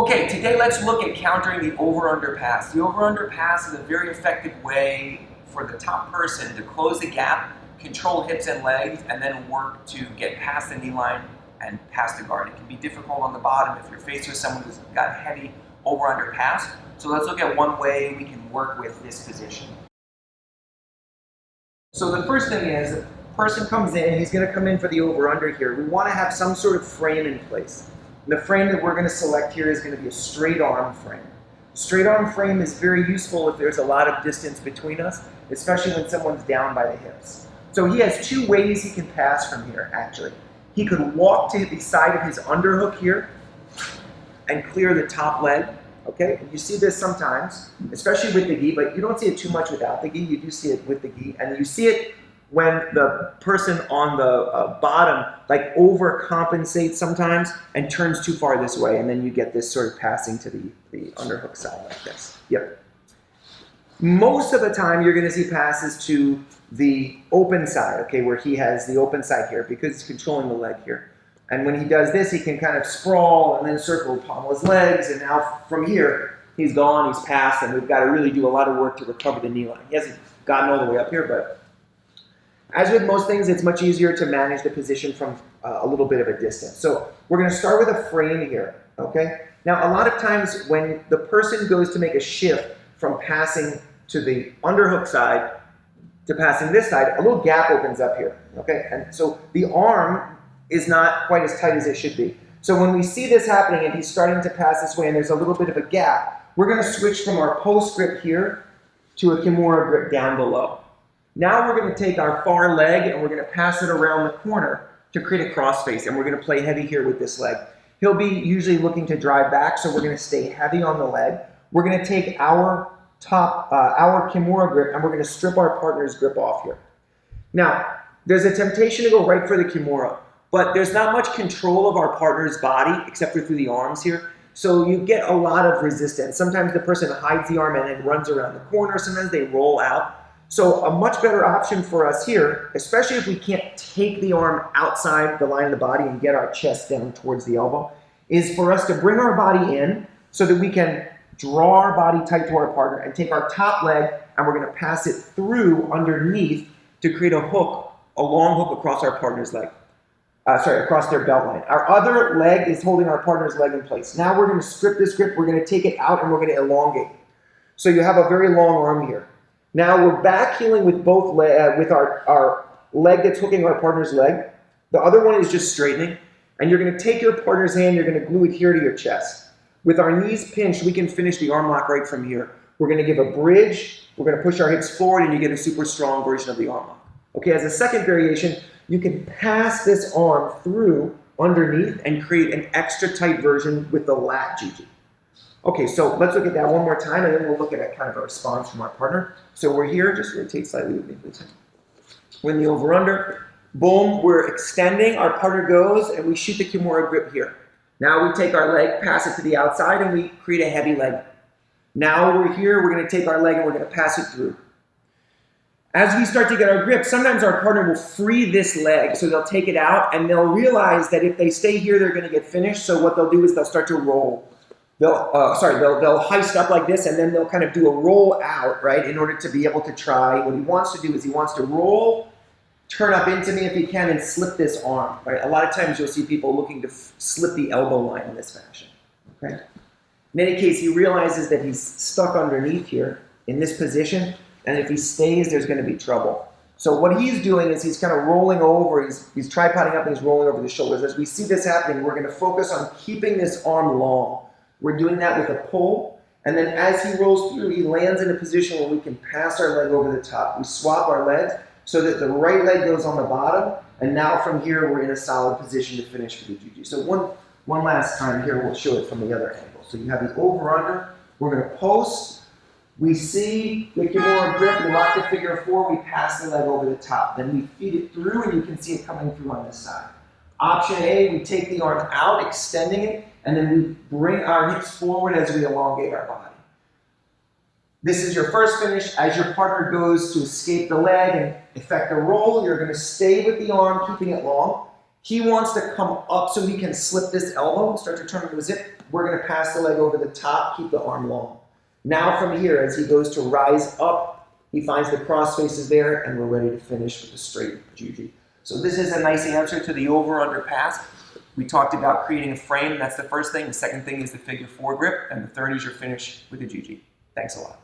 Okay, today let's look at countering the over-under pass. The over-under pass is a very effective way for the top person to close the gap, control hips and legs, and then work to get past the knee line and past the guard. It can be difficult on the bottom if you're faced with someone who's got a heavy over-under pass. So let's look at one way we can work with this position. So the first thing is, the person comes in, he's going to come in for the over-under here. We want to have some sort of frame in place. And the frame that we're going to select here is going to be a straight arm frame. Straight arm frame is very useful if there's a lot of distance between us, especially when someone's down by the hips. So he has two ways he can pass from here, actually. He could walk to the side of his underhook here and clear the top leg. Okay, and you see this sometimes, especially with the gi, but you don't see it too much without the gi. You do see it with the gi, and you see it when the person on the bottom like overcompensates sometimes and turns too far this way, and then you get this sort of passing to the underhook side like this. Yep. Most of the time, you're going to see passes to the open side, okay, where he has the open side here because he's controlling the leg here. And when he does this, he can kind of sprawl and then circle pommel his legs, and now from here, he's gone, he's passed, and we've got to really do a lot of work to recover the knee line. He hasn't gotten all the way up here, but as with most things, it's much easier to manage the position from a little bit of a distance. So we're going to start with a frame here, okay? Now, a lot of times when the person goes to make a shift from passing to the underhook side to passing this side, a little gap opens up here, okay? And so the arm is not quite as tight as it should be. So when we see this happening and he's starting to pass this way and there's a little bit of a gap, we're going to switch from our post grip here to a kimura grip down below. Now we're going to take our far leg and we're going to pass it around the corner to create a crossface, and we're going to play heavy here with this leg. He'll be usually looking to drive back, so we're going to stay heavy on the leg. We're going to take our kimura grip and we're going to strip our partner's grip off here. Now, there's a temptation to go right for the kimura, but there's not much control of our partner's body except for through the arms here. So you get a lot of resistance. Sometimes the person hides the arm and then runs around the corner. Sometimes they roll out. So a much better option for us here, especially if we can't take the arm outside the line of the body and get our chest down towards the elbow, is for us to bring our body in so that we can draw our body tight to our partner and take our top leg and we're going to pass it through underneath to create a hook, a long hook across our partner's leg. Across their belt line. Our other leg is holding our partner's leg in place. Now we're going to strip this grip, we're going to take it out, and we're going to elongate. So you have a very long arm here. Now we're back heeling with both with our leg that's hooking our partner's leg. The other one is just straightening. And you're going to take your partner's hand, you're going to glue it here to your chest. With our knees pinched, we can finish the arm lock right from here. We're going to give a bridge, we're going to push our hips forward, and you get a super strong version of the arm lock. Okay, as a second variation, you can pass this arm through underneath and create an extra tight version with the lat Juji. Okay, so let's look at that one more time, and then we'll look at a kind of a response from our partner. So we're here, just rotate slightly with me, please. We're in the over-under. Boom, we're extending, our partner goes, and we shoot the kimura grip here. Now we take our leg, pass it to the outside, and we create a heavy leg. Now we're here, we're going to take our leg and we're going to pass it through. As we start to get our grip, sometimes our partner will free this leg, so they'll take it out and they'll realize that if they stay here, they're going to get finished. So what they'll do is they'll start to roll. They'll heist up like this, and then they'll kind of do a roll out, right, in order to be able to try. What he wants to do is he wants to roll, turn up into me if he can, and slip this arm, right? A lot of times you'll see people looking to slip the elbow line in this fashion, okay? In any case, he realizes that he's stuck underneath here in this position, and if he stays, there's going to be trouble. So what he's doing is he's kind of rolling over, he's tripoding up and he's rolling over the shoulders. As we see this happening, we're going to focus on keeping this arm long. We're doing that with a pull, and then as he rolls through, he lands in a position where we can pass our leg over the top. We swap our legs so that the right leg goes on the bottom, and now from here, we're in a solid position to finish for the Juji. So one last time here, we'll show it from the other angle. So you have the over-under, we're going to post, we see the kimura grip, we lock the figure four, we pass the leg over the top. Then we feed it through, and you can see it coming through on this side. Option A, we take the arm out, extending it, and then we bring our hips forward as we elongate our body. This is your first finish. As your partner goes to escape the leg and effect a roll, you're going to stay with the arm, keeping it long. He wants to come up so he can slip this elbow, start to turn into a zip. We're going to pass the leg over the top, keep the arm long. Now from here, as he goes to rise up, he finds the cross faces there, and we're ready to finish with the straight Juji. So this is a nice answer to the over-under pass. We talked about creating a frame. That's the first thing. The second thing is the figure 4 grip. And the third is your finish with the Juji. Thanks a lot.